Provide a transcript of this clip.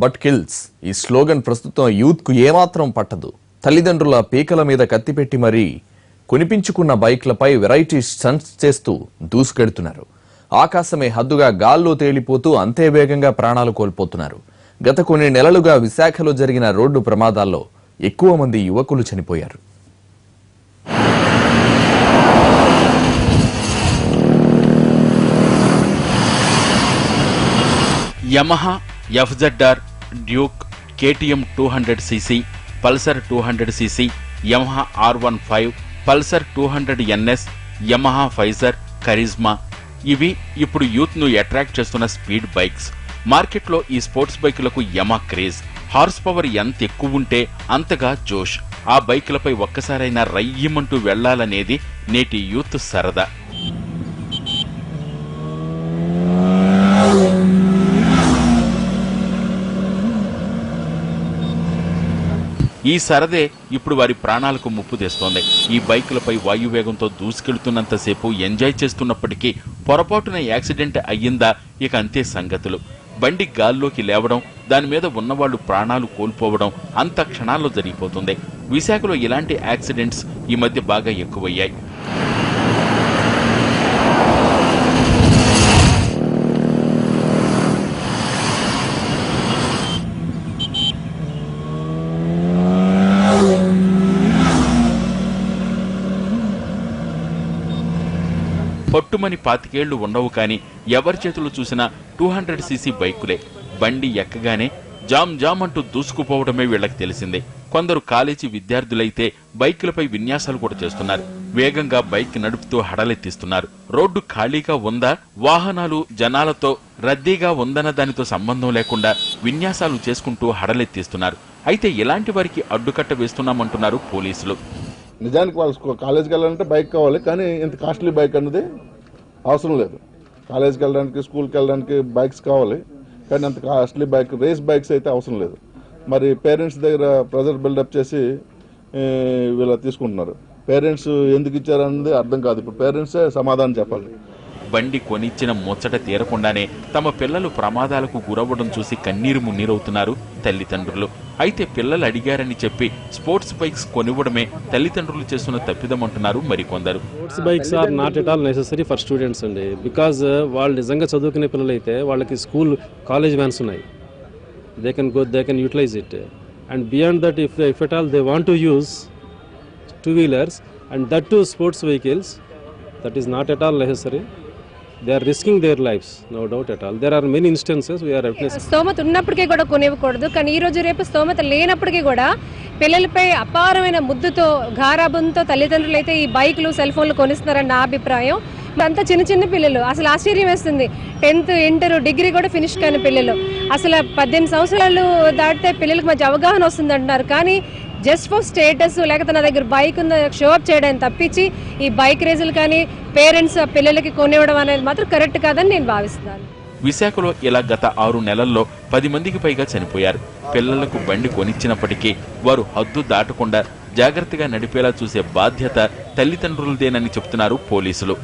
But kills ఈ slogan ప్రస్తుతం youth కు ఏమాత్రం పట్టదు. తల్లిదండ్రుల పీకల మీద కత్తిపెట్టి మరీ కొనిపించుకున్న బైక్లపై వెరైటీ స్టంట్స్ చేస్తూ దూసుకెడుతున్నారు. ఆకాశమే హద్దుగా గాల్లో తేలిపోతూ అంతే వేగంగా ప్రాణాలు కోల్పోతున్నారు. గత కొన్ని నెలలుగా విశాఖలో జరిగిన రోడ్డు ప్రమాదాల్లో ఎక్కువ మంది యువకులు చనిపోయారు. Yamaha FZR, Duke, KTM 200cc, Pulsar 200cc, Yamaha R15, Pulsar 200NS, Yamaha Fazer, Karizma ఇవి ఇప్పుడు యూత్ ను అట్రాక్ట్ చేస్తున్న స్పీడ్ బైక్స్. మార్కెట్లో ఈ స్పోర్ట్స్ బైకులకు యమా క్రేజ్. హార్స్ పవర్ ఎంత ఎక్కువ ఉంటే అంతగా జోష్. ఆ బైకులపై ఒక్కసారైనా రయ్యమంటూ వెళ్లాలనేది నేటి యూత్ సరదా. ఈ సరదే ఇప్పుడు వారి ప్రాణాలకు ముప్పు తెస్తోంది. ఈ బైకులపై వాయువేగంతో దూసుకెళ్తున్నంతసేపు ఎంజాయ్ చేస్తున్నప్పటికీ పొరపాటున యాక్సిడెంట్ అయ్యిందా ఇక అంతే సంగతులు. బండి గాల్లోకి లేవడం, దాని మీద ఉన్నవాళ్లు ప్రాణాలు కోల్పోవడం అంత క్షణాల్లో జరిగిపోతుంది. విశాఖలో ఇలాంటి యాక్సిడెంట్స్ ఈ మధ్య బాగా ఎక్కువయ్యాయి. పట్టుమని 25 ఏళ్లు ఉండవు కానీ ఎవరి చేతులు చూసినా 200cc బైకులే. బండి ఎక్కగానే జామ్ జామ్ అంటూ దూసుకుపోవడమే వీళ్లకు తెలిసిందే. కొందరు కాలేజీ విద్యార్థులైతే బైకులపై విన్యాసాలు కూడా చేస్తున్నారు. వేగంగా బైక్ నడుపుతూ హడలెత్తిస్తున్నారు. రోడ్డు ఖాళీగా ఉందా, వాహనాలు జనాలతో రద్దీగా ఉందన్న దానితో సంబంధం లేకుండా విన్యాసాలు చేసుకుంటూ హడలెత్తిస్తున్నారు. అయితే ఇలాంటి వారికి అడ్డుకట్ట వేస్తున్నామంటున్నారు పోలీసులు. నిజానికి వాళ్ళు కాలేజీకి వెళ్ళాలంటే బైక్ కావాలి, కానీ ఇంత కాస్ట్లీ బైక్ అన్నది అవసరం లేదు. కాలేజీకి వెళ్ళడానికి, స్కూల్కి వెళ్ళడానికి బైక్స్ కావాలి, కానీ అంత కాస్ట్లీ బైక్, రేస్ బైక్స్ అయితే అవసరం లేదు. మరి పేరెంట్స్ దగ్గర ప్రెజర్ బిల్డప్ చేసి వీళ్ళు తీసుకుంటున్నారు. పేరెంట్స్ ఎందుకు ఇచ్చారన్నది అర్థం కాదు. ఇప్పుడు పేరెంట్సే సమాధానం చెప్పాలి. బండి కొనిచ్చిన ముచ్చట తీరకుండానే తమ పిల్లలు ప్రమాదాలకు గురవ్వడం చూసి కన్నీరు మున్నీరవుతున్నారు తల్లిదండ్రులు. అయితే పిల్లలు అడిగారని చెప్పి స్పోర్ట్స్ బైక్స్ కొనివ్వడమే తల్లిదండ్రులు చేస్తున్న తప్పిదమంటున్నారు మరికొందరు. Sports bikes are not at all necessary for students అండి. బికాజ్ వాళ్ళు నిజంగా చదువుకునే పిల్లలు అయితే వాళ్ళకి స్కూల్, కాలేజ్ వ్యాన్స్ ఉన్నాయి. They can utilize it. And beyond that if at all they want to use two-wheelers and that too sports vehicles, that is not at all necessary. They are risking their lives, no doubt at all. There are many instances we are witnessing. స్తోమత ఉన్నప్పటికీ కూడా కొనివ్వకూడదు, కానీ ఈ రోజు రేపు స్తోమత లేనప్పటికీ కూడా పిల్లలపై అపారమైన ముద్దుతో, గారాబంతో తల్లిదండ్రులు అయితే ఈ బైక్లు, సెల్ ఫోన్లు కొనిస్తున్నారని నా అభిప్రాయం. అంతా చిన్న చిన్న పిల్లలు. అసలు ఆశ్చర్యం వేస్తుంది. 10th, ఇంటర్, డిగ్రీ కూడా ఫినిష్ కాని పిల్లలు. అసలు 18 సంవత్సరాలు దాటితే పిల్లలకు మంచి అవగాహన వస్తుంది అంటున్నారు. కానీ జస్ట్ ఫర్ స్టేటస్, లేకపోతే నా దగ్గర బైక్ ఉందా షో అప్ చేయడానికి తప్పించి ఈ బైక్ రేసులు కానీ పేరెంట్స్ పిల్లలకి కొనివ్వడం అనేది మాత్రం కరెక్ట్ కాదని నేను భావిస్తున్నాను. విశాఖలో ఇలా గత 6 నెలల్లో 10 మందికి పైగా చనిపోయారు. పిల్లలకు బండి కొనిచ్చినప్పటికీ వారు హద్దు దాటకుండా జాగ్రత్తగా నడిపేలా చూసే బాధ్యత తల్లిదండ్రులదేనని చెప్తున్నారు పోలీసులు.